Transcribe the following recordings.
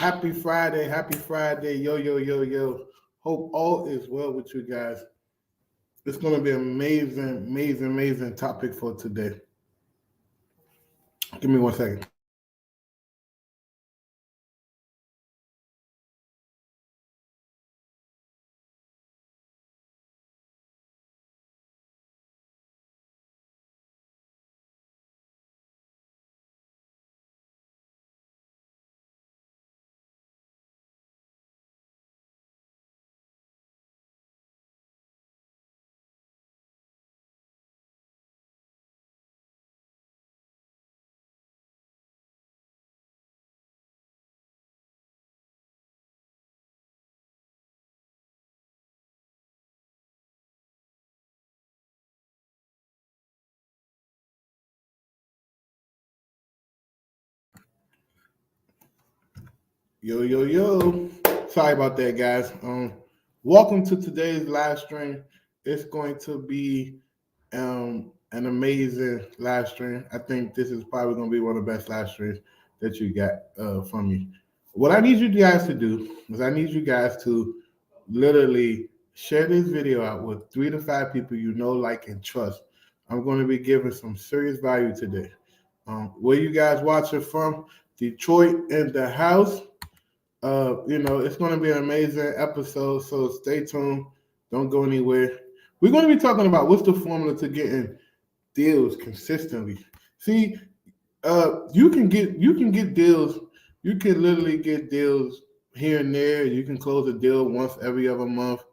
Happy Friday, happy Friday. Yo, yo, yo, yo. Hope all is well with you guys. It's going to be amazing, amazing, amazing topic for today. Give me 1 second. Yo, yo, yo. Sorry about that, guys. Welcome to today's live stream. It's going to be an amazing live stream. I think this is probably going to be one of the best live streams that you got from me. What I need you guys to do is I need you guys to literally share this video out with 3 to 5 people you know, like, and trust. I'm going to be giving some serious value today. Where you guys watching from? Detroit in the house. It's going to be an amazing episode, so stay tuned. Don't go anywhere. We're going to be talking about what's the formula to getting deals consistently. See, you can get deals. You can literally get deals here and there. You can close a deal once every other month.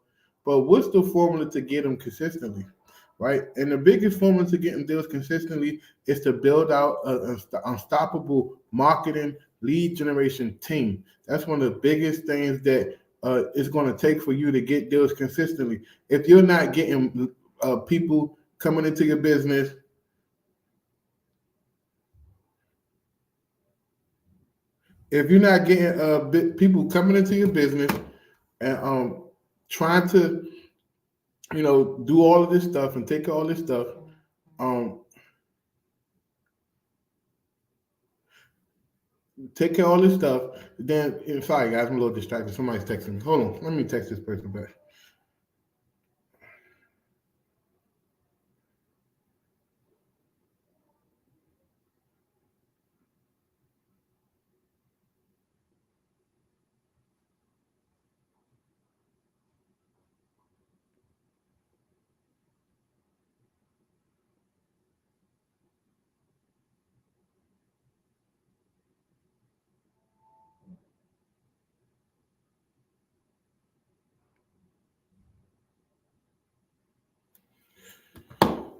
But what's the formula to get them consistently, right? And the biggest formula to getting deals consistently is to build out an unstoppable marketing lead generation team. That's one of the biggest things that it's going to take for you to get deals consistently. If you're not getting people coming into your business, if you're not getting people coming into your business and trying to do all of this stuff and take all this stuff, um, take care of all this stuff, then sorry guys, I'm a little distracted. Somebody's texting me. Hold on, let me text this person back.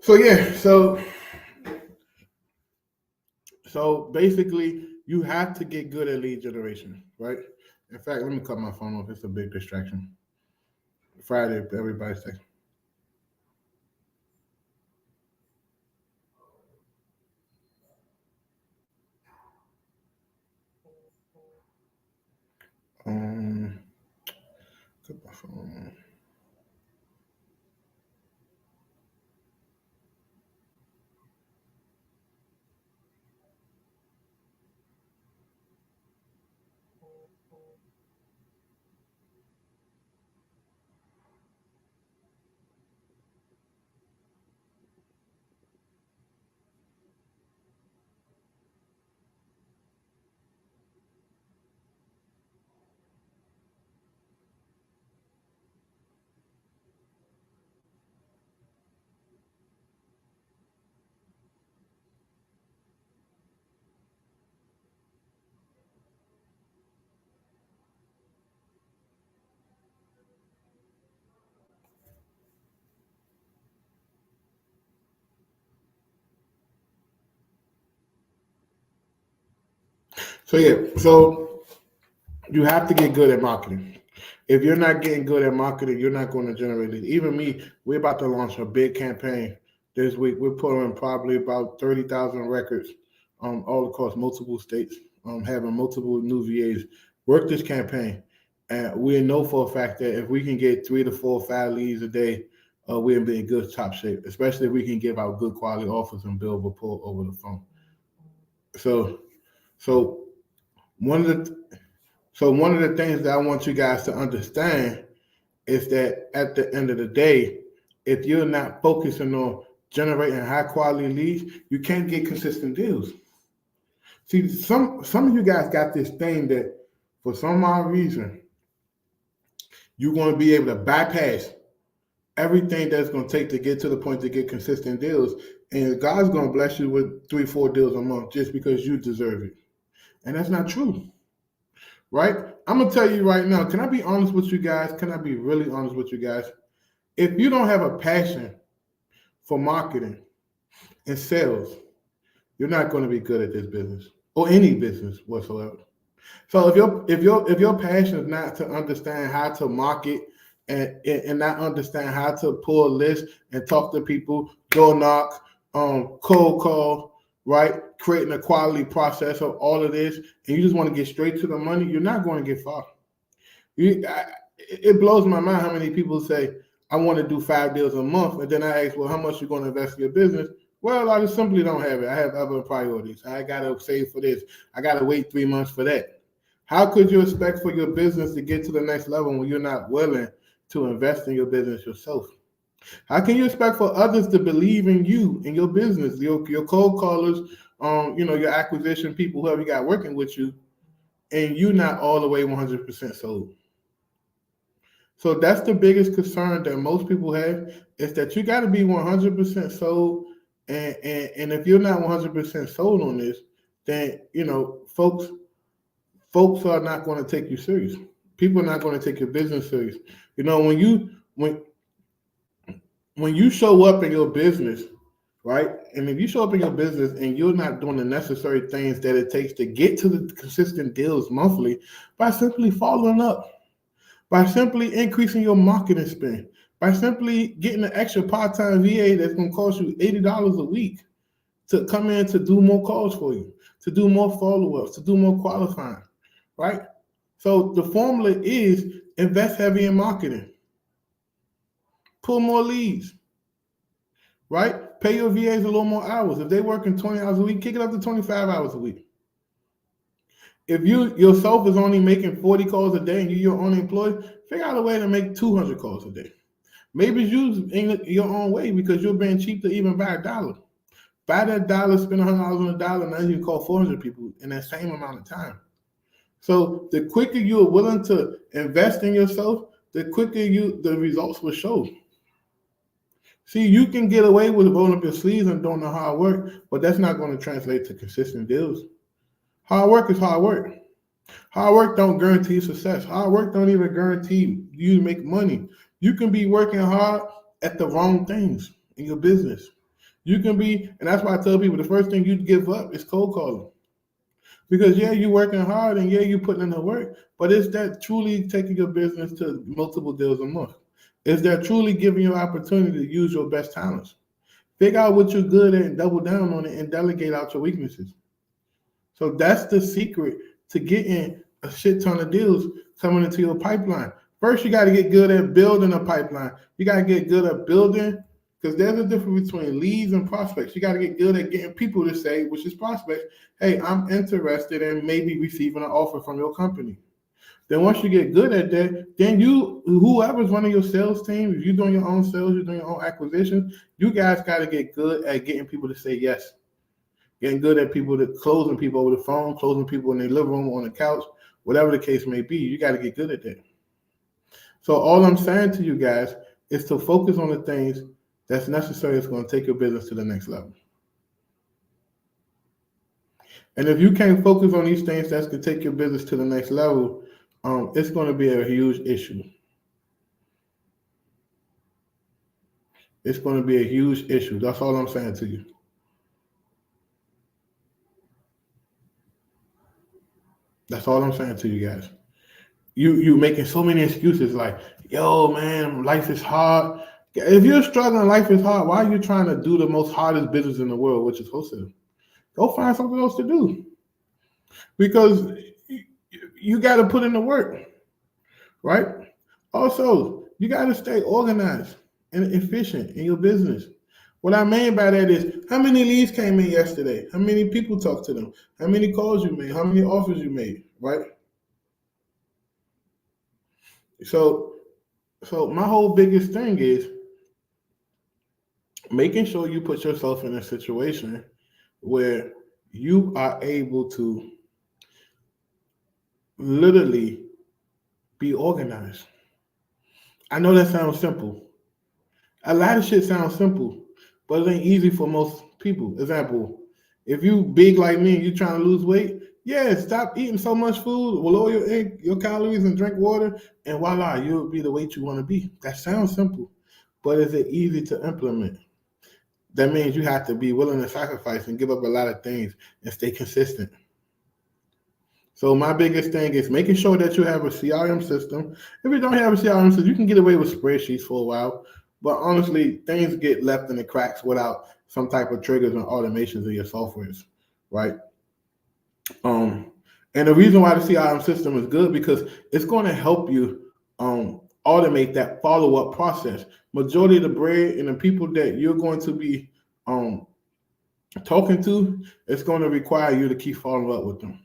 So yeah, so basically you have to get good at lead generation, right? In fact, let me cut my phone off. It's a big distraction. Friday, everybody's texting. Um, cut my phone. So yeah, so you have to get good at marketing. If you're not getting good at marketing, you're not going to generate leads. Even me, we're about to launch a big campaign this week. We're pulling probably about 30,000 records all across multiple states, having multiple new VAs work this campaign. And we know for a fact that if we can get 3 to 4 or 5 leads a day, we'll be in good top shape, especially if we can give out good quality offers and build rapport over the phone. So, so one of the So one of the things that I want you guys to understand is that at the end of the day, if you're not focusing on generating high quality leads, you can't get consistent deals. See, some of you guys got this thing that for some odd reason you're going to be able to bypass everything that's going to take to get to the point to get consistent deals, and God's going to bless you with 3-4 deals a month just because you deserve it, and that's not true. Right? I'm going to tell you right now, can I be honest with you guys? Can I be really honest with you guys? If you don't have a passion for marketing and sales, you're not going to be good at this business or any business whatsoever. So if your passion is not to understand how to market and not understand how to pull a list and talk to people, door knock, cold call, right? Creating a quality process of all of this, and you just want to get straight to the money, you're not going to get far. It blows my mind how many people say, I want to do 5 deals a month, and then I ask, well, how much you going to invest in your business? Well, I just simply don't have it. I have other priorities. I got to save for this. I got to wait 3 months for that. How could you expect for your business to get to the next level when you're not willing to invest in your business yourself? How can you expect for others to believe in you and your business, your cold callers, your acquisition people, whoever you got working with you, and you're not all the way 100% sold? So that's the biggest concern that most people have, is that you got to be 100% sold. And if you're not 100% sold on this, then, folks are not going to take you serious. People are not going to take your business serious. When you show up in your business, right? And if you show up in your business and you're not doing the necessary things that it takes to get to the consistent deals monthly, by simply following up, by simply increasing your marketing spend, by simply getting an extra part-time VA that's going to cost you $80 a week to come in to do more calls for you, to do more follow-ups, to do more qualifying, right? So the formula is invest heavy in marketing, pull more leads, right? Pay your VAs a little more hours. If they're working 20 hours a week, kick it up to 25 hours a week. If you yourself is only making 40 calls a day and you're your own employee, figure out a way to make 200 calls a day. Maybe use in your own way because you're being cheap to even buy $1. Buy that $1, spend $100 on $1, now you can call 400 people in that same amount of time. So the quicker you're willing to invest in yourself, the quicker the results will show. See, you can get away with rolling up your sleeves and doing the hard work, but that's not going to translate to consistent deals. Hard work is hard work. Hard work don't guarantee success. Hard work don't even guarantee you to make money. You can be working hard at the wrong things in your business. You can be, and that's why I tell people the first thing you give up is cold calling. Because you're working hard and you're putting in the work, but is that truly taking your business to multiple deals a month? Is that truly giving you an opportunity to use your best talents? Figure out what you're good at and double down on it and delegate out your weaknesses. So that's the secret to getting a shit ton of deals coming into your pipeline. First, you got to get good at building a pipeline. You got to get good at building, because there's a difference between leads and prospects. You got to get good at getting people to say, which is prospects, hey, I'm interested in maybe receiving an offer from your company. Then once you get good at that, then whoever's running your sales team, if you're doing your own sales, you're doing your own acquisition, you guys got to get good at getting people to say yes. Getting good at closing people over the phone, closing people in their living room, on the couch, whatever the case may be. You got to get good at that. So all I'm saying to you guys is to focus on the things that's necessary. It's going to take your business to the next level. And if you can't focus on these things that's going to take your business to the next level, it's going to be a huge issue. It's going to be a huge issue. That's all I'm saying to you. That's all I'm saying to you guys. You making so many excuses like, yo, man, life is hard. If you're struggling, life is hard, why are you trying to do the most hardest business in the world, which is wholesale? Go find something else to do. Because you got to put in the work, right? Also, you got to stay organized and efficient in your business. What I mean by that is, how many leads came in yesterday? How many people talked to them? How many calls you made? How many offers you made, right? So so my whole biggest thing is making sure you put yourself in a situation where you are able to literally be organized. I know that sounds simple. A lot of shit sounds simple, but it ain't easy for most people. Example, if you big like me and you trying to lose weight, yeah, stop eating so much food, lower your calories and drink water, and voila, you'll be the weight you want to be. That sounds simple, but is it easy to implement? That means you have to be willing to sacrifice and give up a lot of things and stay consistent. So my biggest thing is making sure that you have a CRM system. If you don't have a CRM system, you can get away with spreadsheets for a while. But honestly, things get left in the cracks without some type of triggers and automations in your softwares, right? Um, and the reason why the CRM system is good because it's going to help you automate that follow-up process. Majority of the bread and the people that you're going to be um, talking to, it's going to require you to keep following up with them.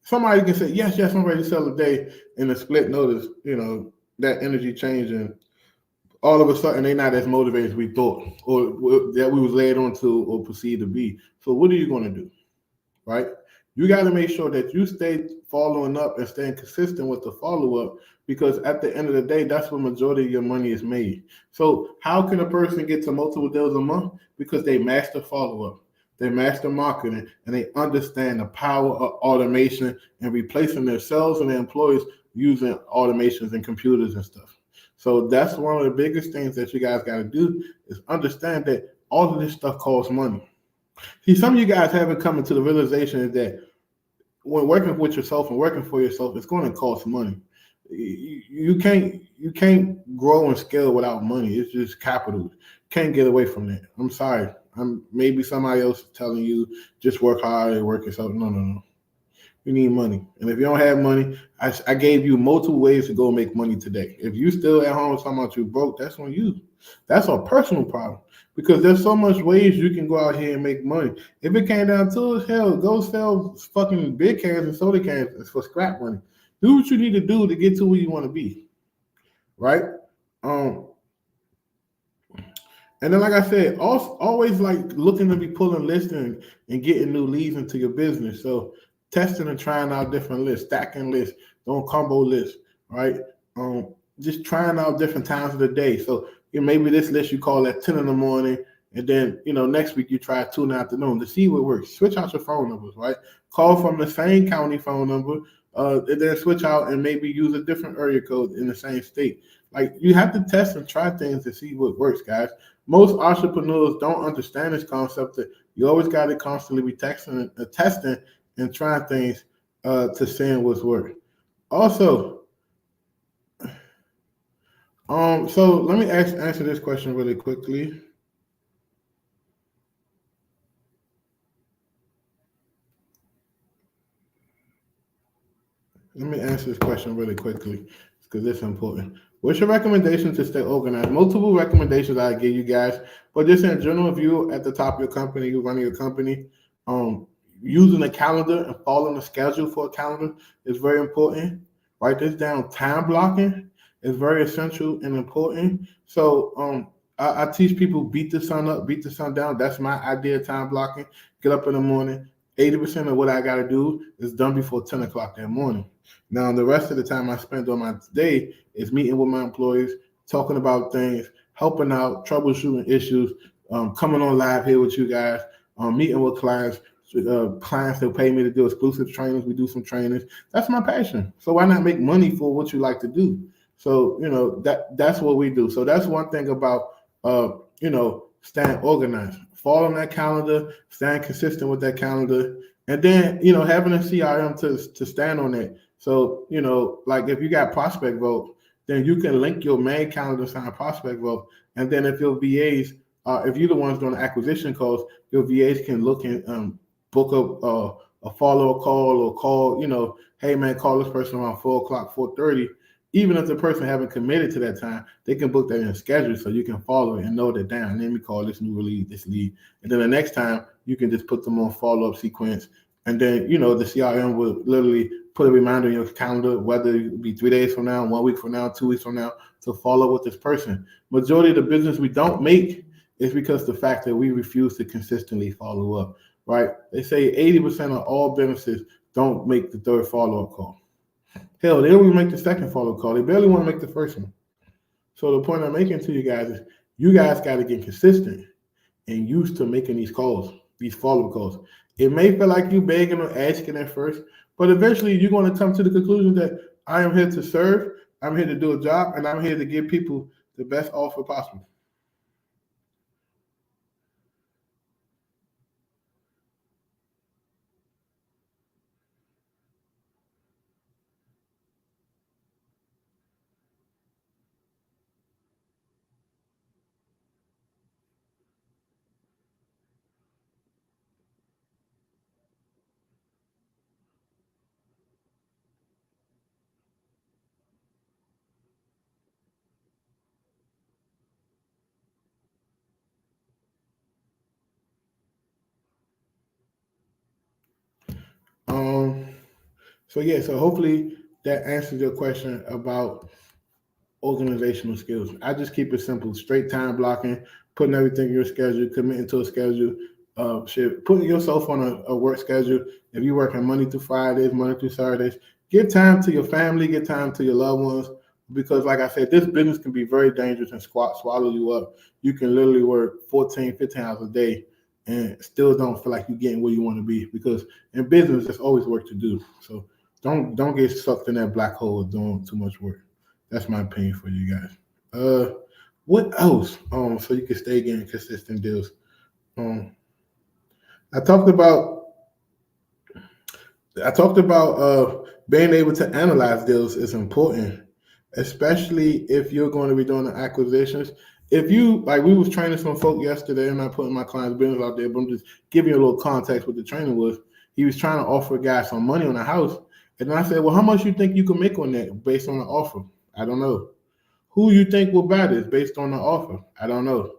Somebody can say, yes, yes, I'm ready to sell today, in a split notice, that energy change, and all of a sudden they're not as motivated as we thought, or that we was led on to or perceived to be. So what are you going to do, right? You got to make sure that you stay following up and staying consistent with the follow-up, because at the end of the day, that's where majority of your money is made. So how can a person get to multiple deals a month? Because they master follow-up. They master marketing, and they understand the power of automation and replacing their sales and their employees using automations and computers and stuff. So that's one of the biggest things that you guys got to do is understand that all of this stuff costs money. See, some of you guys haven't come to the realization that when working with yourself and working for yourself, it's going to cost money. You can't grow and scale without money. It's just capital. Can't get away from that. I'm sorry. Maybe somebody else is telling you just work hard and work yourself. No, no, no. You need money. And if you don't have money, I gave you multiple ways to go make money today. If you still at home talking about you broke, that's on you. That's a personal problem. Because there's so much ways you can go out here and make money. If it came down to it, hell, go sell fucking beer cans and soda cans for scrap money. Do what you need to do to get to where you want to be. Right? Um, and then, like I said, also, always like looking to be pulling lists and getting new leads into your business. So testing and trying out different lists, stacking lists, don't combo lists, right? Just trying out different times of the day. So maybe this list you call at 10 in the morning, and then next week you try 2 in the afternoon to see what works. Switch out your phone numbers, right? Call from the same county phone number, and then switch out and maybe use a different area code in the same state. Like you have to test and try things to see what works, guys. Most entrepreneurs don't understand this concept that you always got to constantly be testing and trying things to seeing what's working. Also, so let me answer this question really quickly. Let me answer this question really quickly because it's important. What's your recommendation to stay organized? Multiple recommendations I give you guys, but just in general, if you at the top of your company, you're running your company, um, using a calendar and following a schedule for a calendar is very important. Write this down. Time blocking is very essential and important. So I teach people beat the sun up, beat the sun down. That's my idea of time blocking. Get up in the morning. 80% of what I got to do is done before 10 o'clock that morning. Now, the rest of the time I spend on my day is meeting with my employees, talking about things, helping out, troubleshooting issues, coming on live here with you guys, meeting with clients. Clients that pay me to do exclusive trainings. We do some trainings. That's my passion. So why not make money for what you like to do? So that's what we do. So that's one thing about staying organized, following that calendar, staying consistent with that calendar, and then having a CRM to stand on it. So like if you got Prospect Vote, then you can link your main calendar sign Prospect Vote, and then if your VAs, if you're the ones doing the acquisition calls, your VAs can look and book a follow-up call or call, hey man, call this person around 4:00, 4:30. Even if the person haven't committed to that time, they can book that in a schedule so you can follow it and know that down. Let me call this new lead, this lead. And then the next time you can just put them on follow-up sequence. And then, the CRM will literally put a reminder in your calendar, whether it be 3 days from now, 1 week from now, 2 weeks from now, to follow up with this person. Majority of the business we don't make is because the fact that we refuse to consistently follow up, right? They say 80% of all businesses don't make the third follow up call. Hell, they don't even make the second follow up call. They barely want to make the first one. So the point I'm making to you guys is you guys got to get consistent and used to making these calls, these follow-up calls. It may feel like you begging or asking at first, but eventually you're going to come to the conclusion that I am here to serve, I'm here to do a job, and I'm here to give people the best offer possible. Um, so hopefully that answers your question about organizational skills. I just keep it simple, straight time blocking, putting everything in your schedule, committing to a schedule, putting yourself on a work schedule. If you're working Monday through Fridays, Monday through Saturdays, give time to your family, give time to your loved ones. Because like I said, this business can be very dangerous and swallow you up. You can literally work 14, 15 hours a day and still don't feel like you're getting where you want to be. Because in business, there's always work to do. So don't get sucked in that black hole of doing too much work. That's my opinion for you guys. What else? So you can stay getting consistent deals. Um, I talked about being able to analyze deals is important, especially if you're going to be doing the acquisitions. If you like, we was training some folk yesterday. I'm not putting my client's business out there, but I'm just giving you a little context. What the training was, he was trying to offer a guy some money on a house, and then I said, "Well, how much you think you can make on that based on the offer?" I don't know. Who you think will buy this based on the offer? I don't know.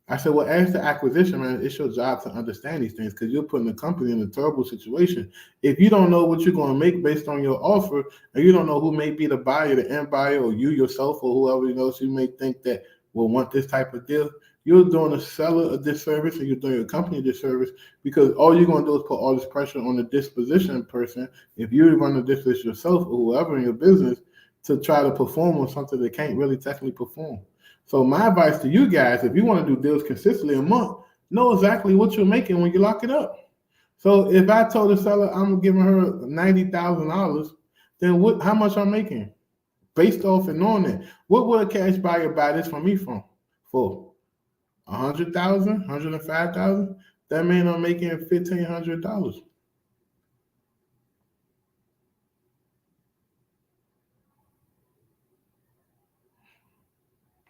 I said, well, as the acquisition man, it's your job to understand these things because you're putting the company in a terrible situation. If you don't know what you're going to make based on your offer, and you don't know who may be the buyer, the end buyer, or you yourself, or whoever else you may think that will want this type of deal, you're doing a seller a disservice and you're doing your company a disservice because all you're going to do is put all this pressure on the disposition person. If you run the disposition yourself or whoever in your business to try to perform on something they can't really technically perform. So my advice to you guys, if you want to do deals consistently a month, know exactly what you're making when you lock it up. So if I told the seller I'm giving her $90,000, then what? How much I'm making based off and knowing that? What would a cash buyer buy this from me from for? 100,000, 105,000? That means I'm making $1,500.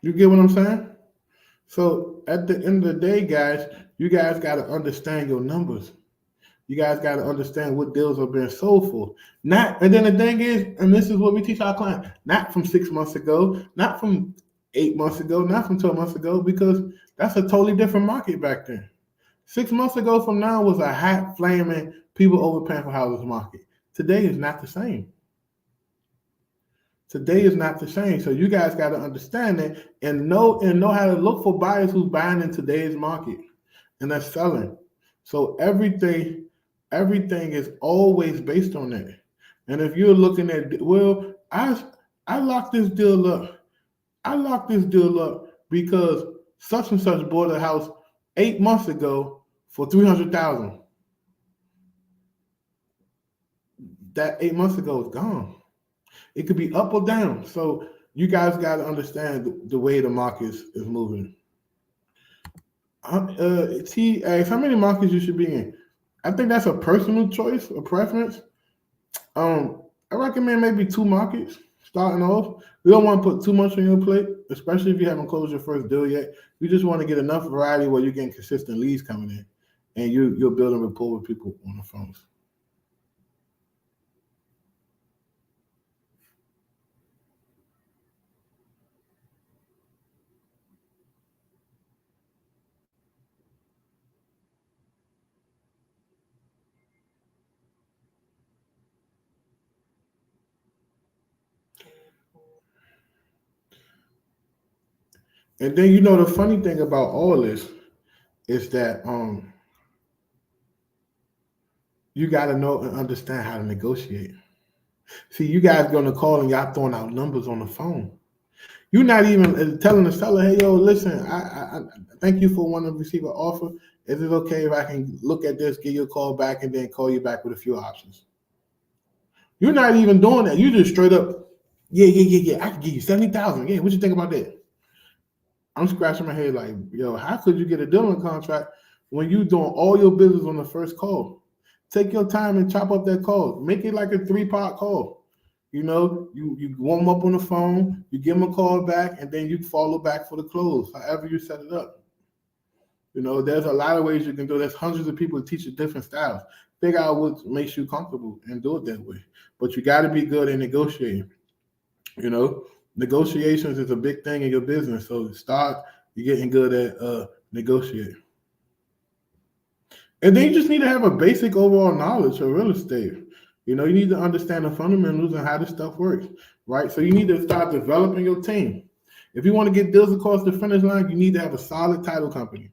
You get what I'm saying? So at the end of the day, guys, you guys got to understand your numbers. You guys got to understand what deals are being sold for. Not, and then the thing is, and this is what we teach our clients, not from 6 months ago, not from 8 months ago, not from 12 months ago, because that's a totally different market back then. 6 months ago from now was a hot, flaming, people overpaying for houses market. Today is not the same. Today is not the same. So you guys got to understand that and know how to look for buyers who's buying in today's market and that's selling. So everything is always based on that. And if you're looking at well, I locked this deal up. I locked this deal up because such and such bought a house 8 months ago for 300,000. That 8 months ago is gone. It could be up or down. So you guys got to understand the way the market is moving. T asks how many markets you should be in. I think that's a personal choice, a preference. I recommend maybe 2 markets starting off. We don't want to put too much on your plate, especially if you haven't closed your first deal yet. You just want to get enough variety where you're getting consistent leads coming in, and you're building rapport with people on the phones. And then the funny thing about all this is that you got to know and understand how to negotiate. See, you guys going to call and y'all throwing out numbers on the phone. You're not even telling the seller, hey, yo, listen, I thank you for wanting to receive an offer. Is it okay if I can look at this, give you a call back, and then call you back with a few options? You're not even doing that. You just straight up, yeah. I can give you 70,000. Yeah, what you think about that? I'm scratching my head like, yo, how could you get a dealing contract when you doing all your business on the first call? Take your time and chop up that call. Make it like a 3-part call. You warm up on the phone, you give them a call back, and then you follow back for the close, however you set it up. There's a lot of ways you can do it. There's hundreds of people who teach you different styles. Figure out what makes you comfortable and do it that way. But you got to be good at negotiating. Negotiations is a big thing in your business. So you're getting good at negotiating. And then you just need to have a basic overall knowledge of real estate. You need to understand the fundamentals and how this stuff works, right? So you need to start developing your team. If you want to get deals across the finish line, you need to have a solid title company.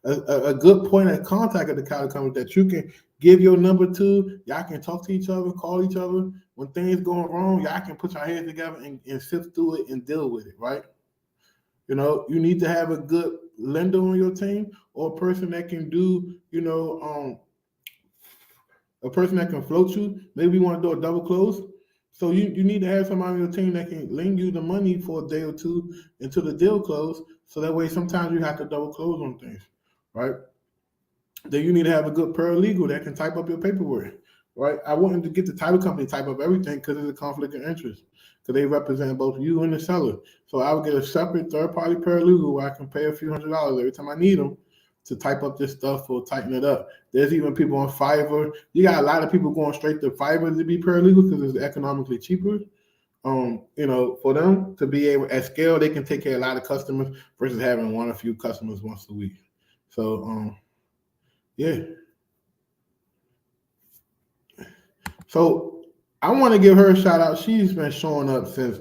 A good point of contact at the title company that you can give your number to. Y'all can talk to each other, call each other. When things going wrong, y'all can put your heads together and sift through it and deal with it, right? You need to have a good lender on your team or a person that can do, a person that can float you. Maybe you want to do a double close. So you need to have somebody on your team that can lend you the money for a day or two until the deal close. So that way sometimes you have to double close on things, right? Then you need to have a good paralegal that can type up your paperwork, right? I want him to get the title company to type up everything because it's a conflict of interest because they represent both you and the seller. So I would get a separate third-party paralegal where I can pay a few $100s every time I need them to type up this stuff or tighten it up. There's even people on Fiverr. You got a lot of people going straight to Fiverr to be paralegals because it's economically cheaper. For them to be able at scale, they can take care of a lot of customers versus having one or few customers once a week. So, yeah. So I want to give her a shout out. She's been showing up since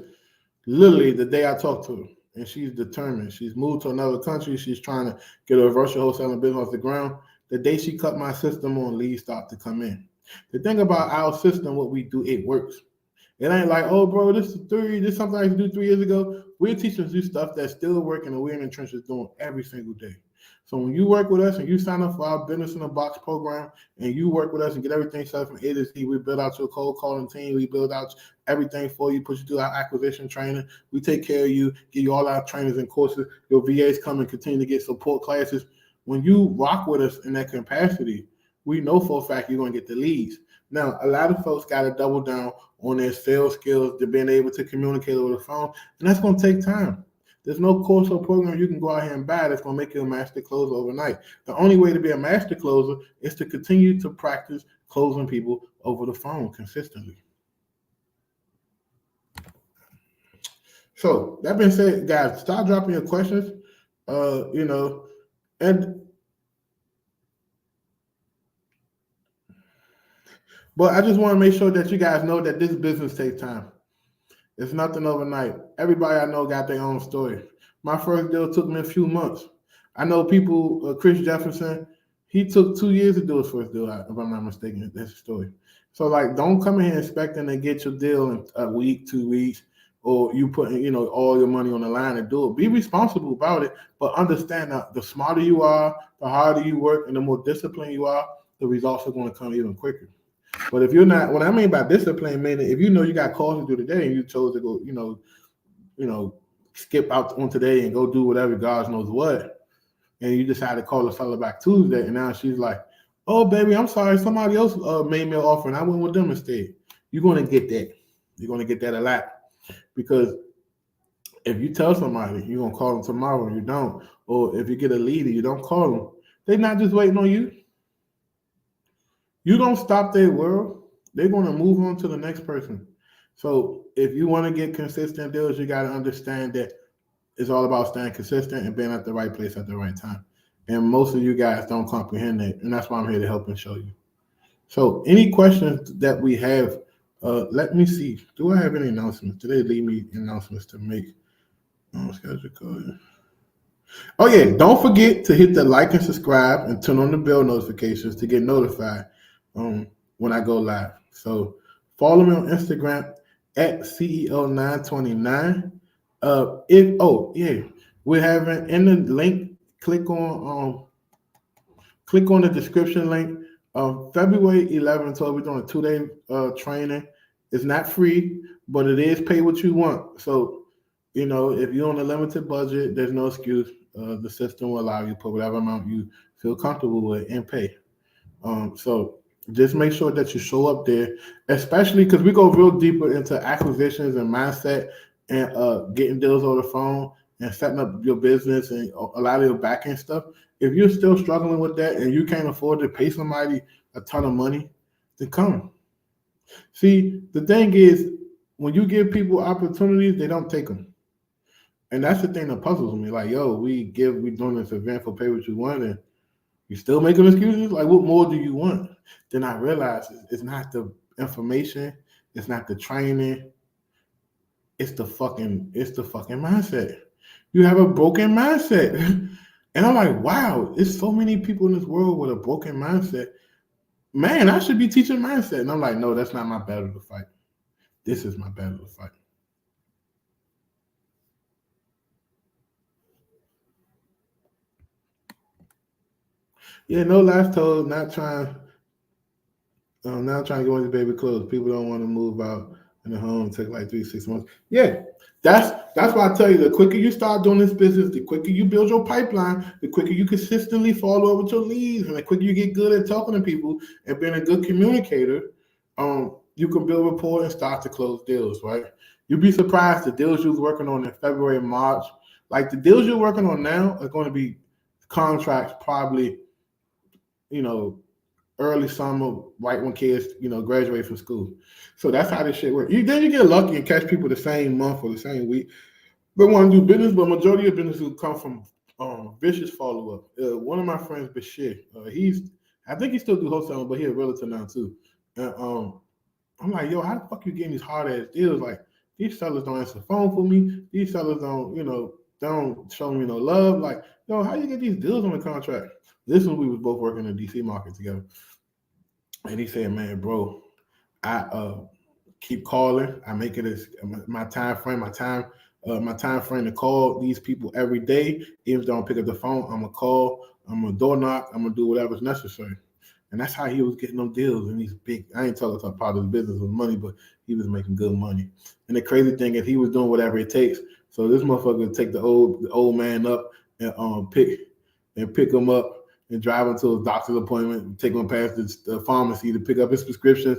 literally the day I talked to her, and she's determined. She's moved to another country. She's trying to get a virtual wholesaling business off the ground. The day she cut my system on, leads start to come in. The thing about our system, what we do, it works. It ain't like, oh, bro, this is something I used to do 3 years ago. We're teaching you stuff that's still working and we're in the trenches doing every single day. So when you work with us and you sign up for our Business in a Box program and you work with us and get everything set from A to Z, we build out your cold calling team. We build out everything for you, put you through our acquisition training. We take care of you, give you all our trainers and courses. Your VAs come and continue to get support classes. When you rock with us in that capacity, we know for a fact you're going to get the leads. Now, a lot of folks got to double down on their sales skills, to being able to communicate over the phone, and that's going to take time. There's no course or program you can go out here and buy that's going to make you a master closer overnight. The only way to be a master closer is to continue to practice closing people over the phone consistently. So that being said, guys, start dropping your questions. But I just want to make sure that you guys know that this business takes time. It's nothing overnight. Everybody I know got their own story. My first deal took me a few months. I know people, Chris Jefferson, he took 2 years to do his first deal, if I'm not mistaken. That's the story. So, don't come in here expecting to get your deal in a week, 2 weeks, or you putting, all your money on the line to do it. Be responsible about it, but understand that the smarter you are, the harder you work, and the more disciplined you are, the results are going to come even quicker. But if you're not, what I mean by discipline, meaning if you got calls to do today and you chose to go, skip out on today and go do whatever God knows what, and you decide to call the fella back Tuesday, and now she's like, oh, baby, I'm sorry, somebody else made me an offer and I went with them instead. You're going to get that. You're going to get that a lot. Because if you tell somebody you're going to call them tomorrow and you don't, or if you get a lead and you don't call them, they're not just waiting on you. You don't stop their world, they're going to move on to the next person. So if you want to get consistent deals, you got to understand that it's all about staying consistent and being at the right place at the right time. And most of you guys don't comprehend that. And that's why I'm here to help and show you. So any questions that we have, let me see. Do I have any announcements? Do they leave me announcements to make? Schedule code. Oh yeah, don't forget to hit the like and subscribe and turn on the bell notifications to get notified when I go live. So follow me on Instagram at CEO929. If oh yeah, we're having in the link. Click on the description link. February 11 and 12, we're doing a 2-day training. It's not free, but it is pay what you want. So, if you're on a limited budget, there's no excuse. The system will allow you to put whatever amount you feel comfortable with and pay. So just make sure that you show up there, especially because we go real deeper into acquisitions and mindset and getting deals on the phone and setting up your business and a lot of your back end stuff. If you're still struggling with that and you can't afford to pay somebody a ton of money, then come. See, the thing is, when you give people opportunities, they don't take them. And that's the thing that puzzles me. Like, yo, we doing this event for pay what you want, and you still making excuses? Like, what more do you want? Then I realized it's not the information, it's not the training, it's the fucking mindset. You have a broken mindset. And I'm like, wow, there's so many people in this world with a broken mindset. Man, I should be teaching mindset. And I'm like, no, that's not my battle to fight. This is my battle to fight. Yeah, no lies told, now trying to go into baby clothes. People don't want to move out in the home. Take like 3, 6 months. Yeah, that's why I tell you. The quicker you start doing this business, the quicker you build your pipeline, the quicker you consistently follow up with your leads, and the quicker you get good at talking to people and being a good communicator, you can build rapport and start to close deals. Right? You'd be surprised the deals you was working on in February and March. Like the deals you're working on now are going to be contracts probably, early summer, right when kids, graduate from school. So that's how this shit works. Then you get lucky and catch people the same month or the same week. They want to do business, but majority of business will come from vicious follow up. One of my friends, Bashir, I think he still do wholesaling, but he's a realtor now too. And I'm like, yo, how the fuck you getting these hard ass deals? Like these sellers don't answer the phone for me. These sellers don't show me no love. Like, yo, how you get these deals on the contract? This one we was both working in the DC market together. And he said, man, bro, I keep calling. I make it as my time frame to call these people every day. Even if they don't pick up the phone, I'm gonna call, I'm gonna door knock, I'm gonna do whatever's necessary. And that's how he was getting them deals. And these big, I ain't talking about part of his business with money, but he was making good money. And the crazy thing is he was doing whatever it takes. So this motherfucker would take the old man up and pick him up and drive him to a doctor's appointment, take him past the pharmacy to pick up his prescriptions.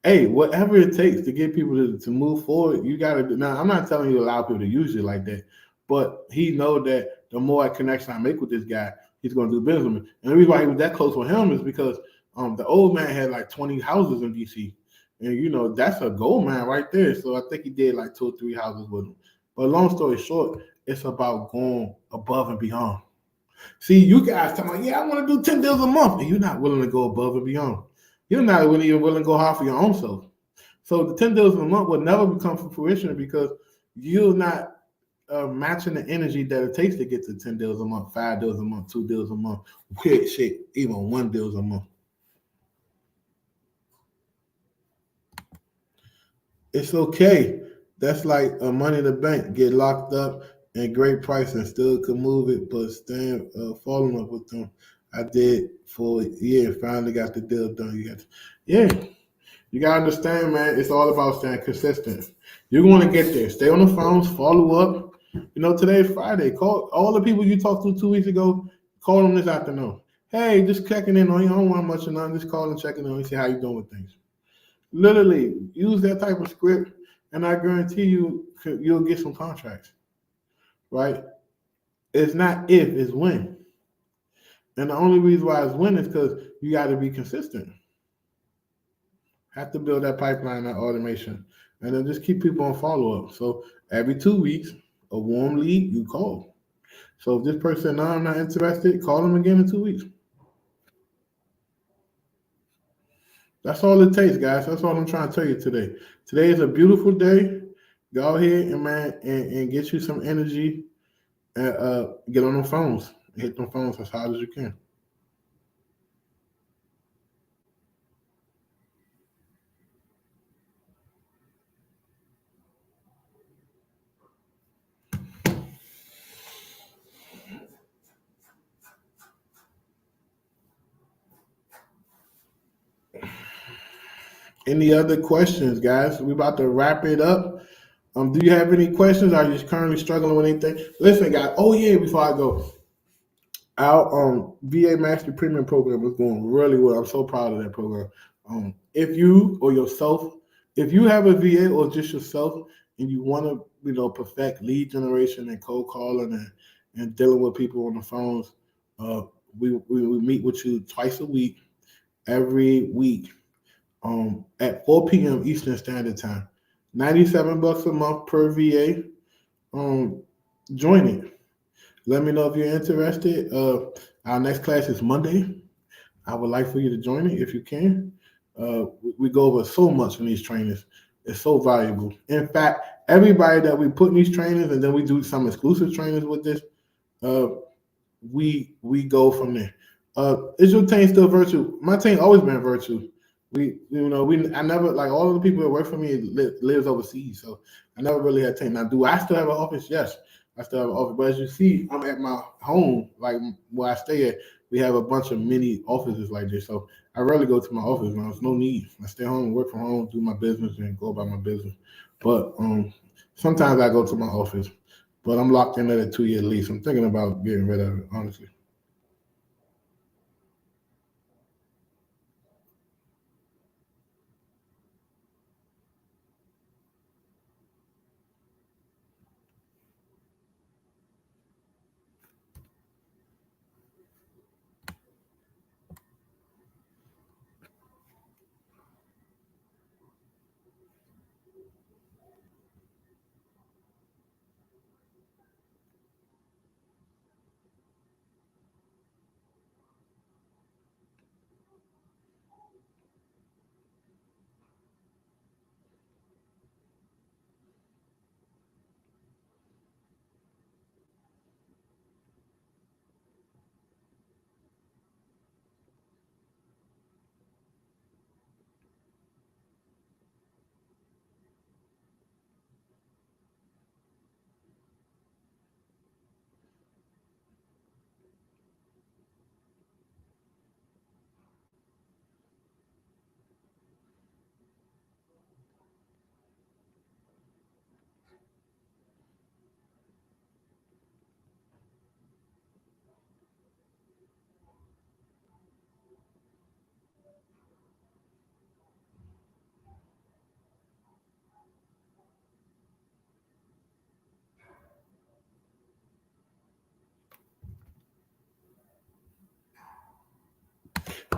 Hey, whatever it takes to get people to move forward, you got to do. Now, I'm not telling you to allow people to use you like that, but he know that the more connection I make with this guy, he's going to do business with me. And the reason why he was that close with him is because the old man had like 20 houses in DC. And, that's a gold mine right there. So I think he did like 2 or 3 houses with him. But long story short, it's about going above and beyond. See, you guys talking about, yeah, I want to do 10 deals a month, and you're not willing to go above and beyond. You're not even willing to go hard for your own self. So the 10 deals a month will never become to fruition because you're not matching the energy that it takes to get to 10 deals a month, 5 deals a month, 2 deals a month, weird shit, even 1 deals a month. It's okay. That's like a money in the bank. Get locked up and great price and still could move it, but staying following up with them. I did for a year. Finally got the deal done. You gotta understand, man. It's all about staying consistent. You're going to get there. Stay on the phones. Follow up. Today is Friday. Call all the people you talked to 2 weeks ago. Call them this afternoon. Hey, just checking in on you. I don't want much of nothing. Just call and checking in on you. See how you doing with things. Literally, use that type of script, and I guarantee you'll get some contracts. Right? It's not if, it's when. And the only reason why it's when is because you got to be consistent. Have to build that pipeline, that automation, and then just keep people on follow up. So every 2 weeks, a warm lead, you call. So if this person, no, I'm not interested, call them again in 2 weeks. That's all it takes, guys. That's all I'm trying to tell you today. Today is a beautiful day. Go ahead and get you some energy and get on the phones. Hit them phones as hard as you can. Any other questions, guys? We about to wrap it up. Do you have any questions? Are you currently struggling with anything? Listen, guys. Oh yeah, before I go, our VA Master Premium program is going really well. I'm so proud of that program. If you or yourself, if you have a VA or just yourself, and you want to, perfect lead generation and cold calling and dealing with people on the phones, uh, we meet with you twice a week, every week, at 4 p.m. Eastern Standard Time. $97 a month per VA. Join it. Let me know if you're interested. Our next class is Monday. I would like for you to join it if you can. We go over so much in these trainings. It's so valuable. In fact, everybody that we put in these trainings, and then we do some exclusive trainings with this, uh, we go from there. Is your team still virtual? My team always been virtual. I never, like, all of the people that work for me lives overseas, so I never really had team. Now, do I still have an office? Yes, I still have an office. But as you see, I'm at my home, like where I stay at. We have a bunch of mini offices like this, so I rarely go to my office now. There's no need. I stay home, work from home, do my business, and go about my business. But sometimes I go to my office, but I'm locked in at a 2-year lease. I'm thinking about getting rid of it, honestly.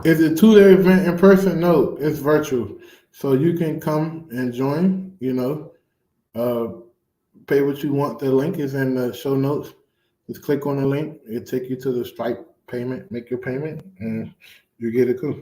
Is it 2-day event in person? No, it's virtual. So you can come and join, uh, pay what you want. The link is in the show notes. Just click on the link. It'll take you to the Stripe payment. Make your payment, and you get it cool.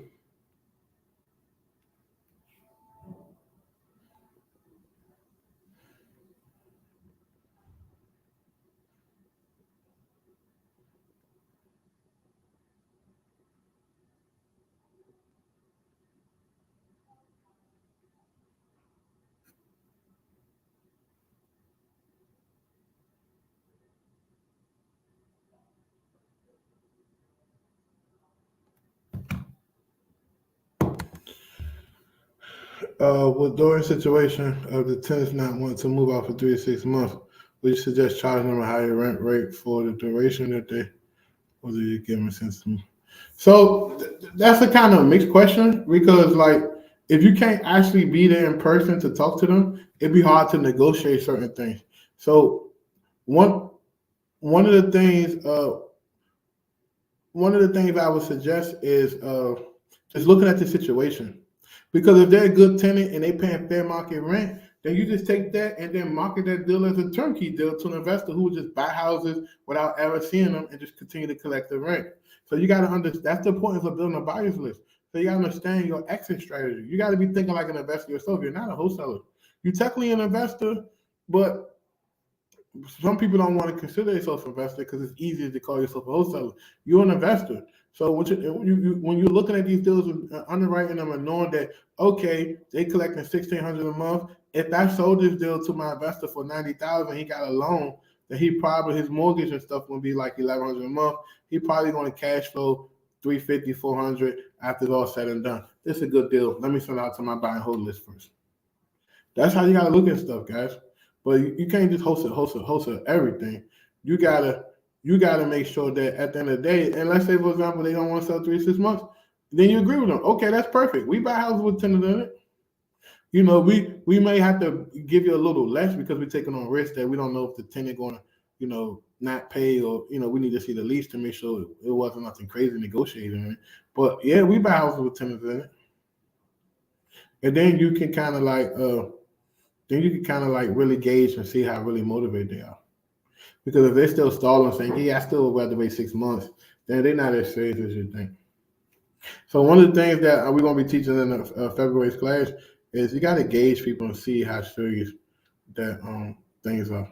With during situation of the tenants not wanting to move out for 3 to 6 months, would you suggest charging them a higher rent rate for the duration that they, or do you give them a sense to move? So that's a kind of mixed question because, like, if you can't actually be there in person to talk to them, it'd be hard to negotiate certain things. So one one of the things I would suggest is just looking at the situation. Because if they're a good tenant and they paying fair market rent, then you just take that and then market that deal as a turnkey deal to an investor who would just buy houses without ever seeing them and just continue to collect the rent. So you got to understand that's the importance of building a buyer's list. So you got to understand your exit strategy. You got to be thinking like an investor yourself. You're not a wholesaler. You're technically an investor, but some people don't want to consider themselves an investor because it's easier to call yourself a wholesaler. You're an investor. So when you're looking at these deals and underwriting them and knowing that, okay, they collecting 1,600 a month. If I sold this deal to my investor for 90,000, he got a loan, then he probably, his mortgage and stuff will be like 1,100 a month. He probably going to cash flow 350, 400 after it's all said and done. This is a good deal. Let me send out to my buy and hold list first. That's how you gotta look at stuff, guys. But you can't just wholesale everything. You gotta you gotta make sure that at the end of the day, and let's say for example they don't want to sell 3 to 6 months, then you agree with them. Okay, that's perfect. We buy houses with tenants in it. We may have to give you a little less because we're taking on risk that we don't know if the tenant gonna, not pay, or we need to see the lease to make sure it wasn't nothing crazy negotiating in it. But yeah, we buy houses with tenants in it. And then you can kind of like really gauge and see how really motivated they are. Because if they're still stalling, saying, "Yeah, I still would rather wait 6 months," then they're not as serious as you think. So one of the things that we're going to be teaching in the February's class is you got to gauge people and see how serious that things are.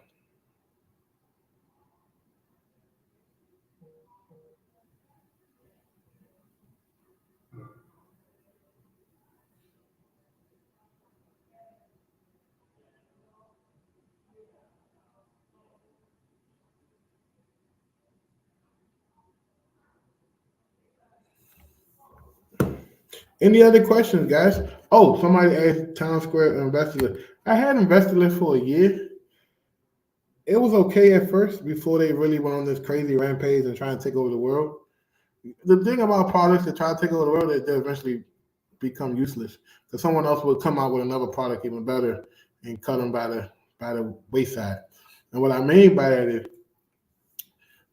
Any other questions, guys? Oh, somebody asked Town Square Investor. I had Investor List for a year. It was okay at first before they really went on this crazy rampage and trying to take over the world. The thing about products that try to take over the world is they eventually become useless because someone else will come out with another product even better and cut them by the wayside. And what I mean by that is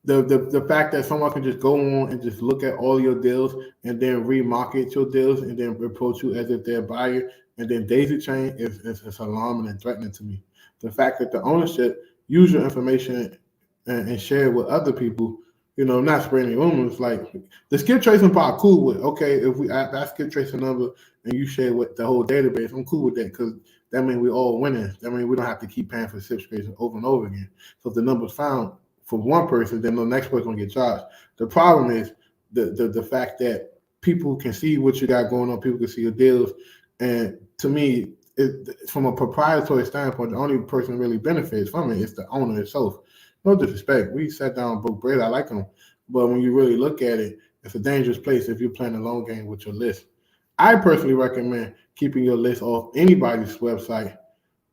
the fact that someone can just go on and just look at all your deals and then remarket your deals and then approach you as if they're a buyer and then daisy chain is alarming and threatening to me. The fact that the ownership use your information and share it with other people, not spreading rumors. Like the skip tracing part, cool with. Okay, if I skip trace a number and you share with the whole database, I'm cool with that because that means we all winning. That means we don't have to keep paying for skip tracing over and over again. So if the number's found for one person, then the next person gonna get charged. The problem is the fact that people can see what you got going on, people can see your deals, and to me, from a proprietary standpoint, the only person really benefits from it is the owner itself. No disrespect, we sat down and broke bread. I like them, but when you really look at it, it's a dangerous place if you're playing a long game with your list. I personally recommend keeping your list off anybody's website,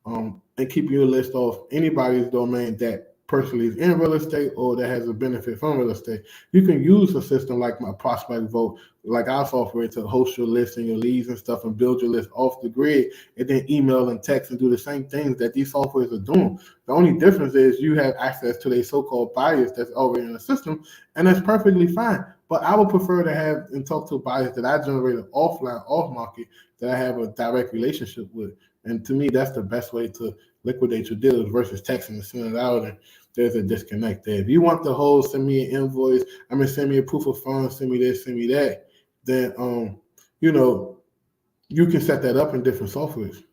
and keeping your list off anybody's domain that personally is in real estate or that has a benefit from real estate. You can use a system like my Prospect Vote, like our software, to host your list and your leads and stuff and build your list off the grid and then email and text and do the same things that these softwares are doing. The only difference is you have access to their so-called buyers that's already in the system, and that's perfectly fine. But I would prefer to have and talk to buyers that I generated offline, off market, that I have a direct relationship with. And to me, that's the best way to liquidate your deals versus texting and sending it out, and there's a disconnect there. If you want the whole send me an invoice, send me a proof of funds, send me this, send me that, then you know, you can set that up in different softwares.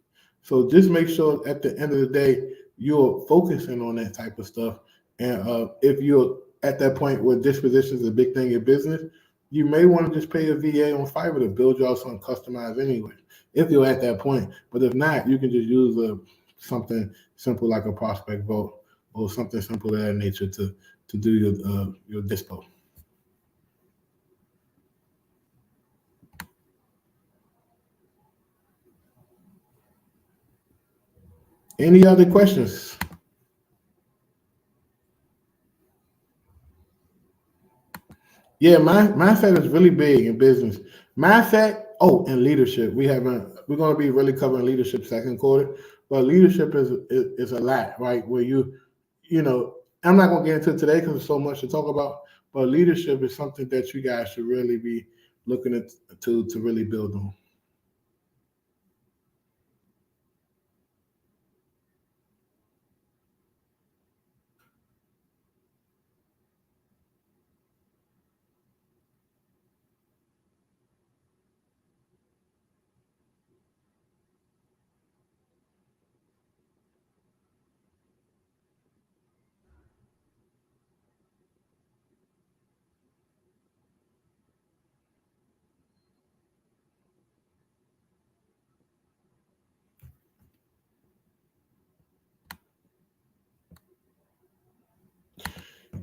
So just make sure at the end of the day you're focusing on that type of stuff. And if you're at that point where disposition is a big thing in business, you may want to just pay a VA on Fiverr to build y'all something customized anyway. If you're at that point, but if not, you can just use something simple like a Prospect Vote or something simple of that nature to do your dispo. Any other questions? Yeah, mindset is really big in business. Mindset, oh, and leadership. We're going to be really covering leadership second quarter, but leadership is a lot, right? Where you know, I'm not going to get into it today because there's so much to talk about, but leadership is something that you guys should really be looking at to really build on.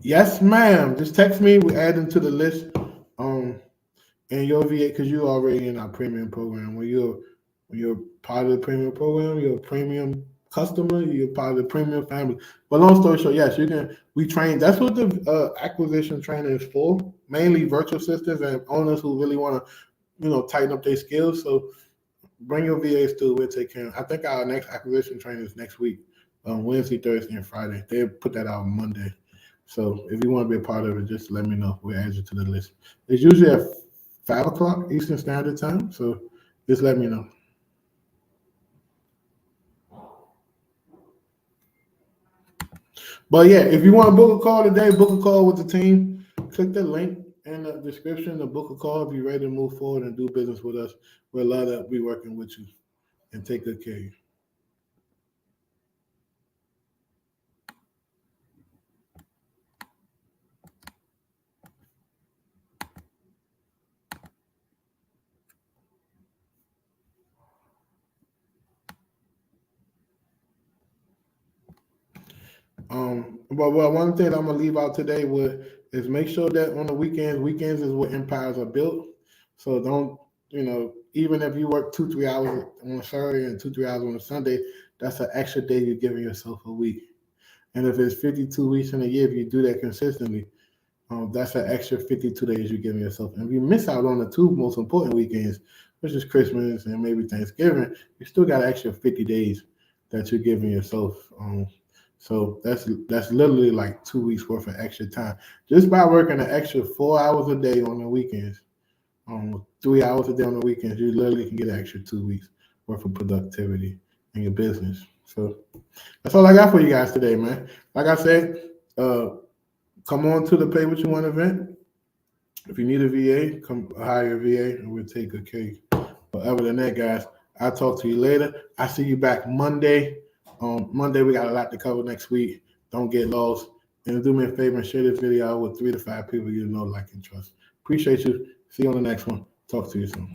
Yes, ma'am. Just text me. We add them to the list. Um, and your VA, because you're already in our premium program. When you're part of the premium program, you're a premium customer. You're part of the premium family. But long story short, yes, you can. We train. That's what the acquisition training is for. Mainly virtual assistants and owners who really want to, tighten up their skills. So bring your VAs too. We'll take care. I think our next acquisition training is next week, Wednesday, Thursday, and Friday. They put that out on Monday. So if you want to be a part of it, just let me know. We'll add you to the list. It's usually at 5 o'clock Eastern Standard Time. So just let me know. But yeah, if you want to book a call today, book a call with the team. Click the link in the description to book a call if you're ready to move forward and do business with us. We'd love to be working with you and take good care of you. But well, one thing I'm gonna leave out today with is make sure that on the weekends is where empires are built. So don't, even if you work 2-3 hours on a Saturday and 2-3 hours on a Sunday, that's an extra day you're giving yourself a week. And if it's 52 weeks in a year, if you do that consistently, that's an extra 52 days you're giving yourself. And if you miss out on the two most important weekends, which is Christmas and maybe Thanksgiving, you still got an extra 50 days that you're giving yourself. So that's literally like 2 weeks worth of extra time just by working an extra 4 hours a day on the weekends. 3 hours a day on the weekends, you literally can get an extra 2 weeks worth of productivity in your business. So that's all I got for you guys today, man. Like I said, uh, come on to the Pay What You Want event. If you need a VA, come hire a VA and we'll take good care of you. But other than that, guys, I'll talk to you later. I see you back Monday. Monday, we got a lot to cover next week. Don't get lost. And do me a favor and share this video out with 3 to 5 people you know, like, and trust. Appreciate you. See you on the next one. Talk to you soon.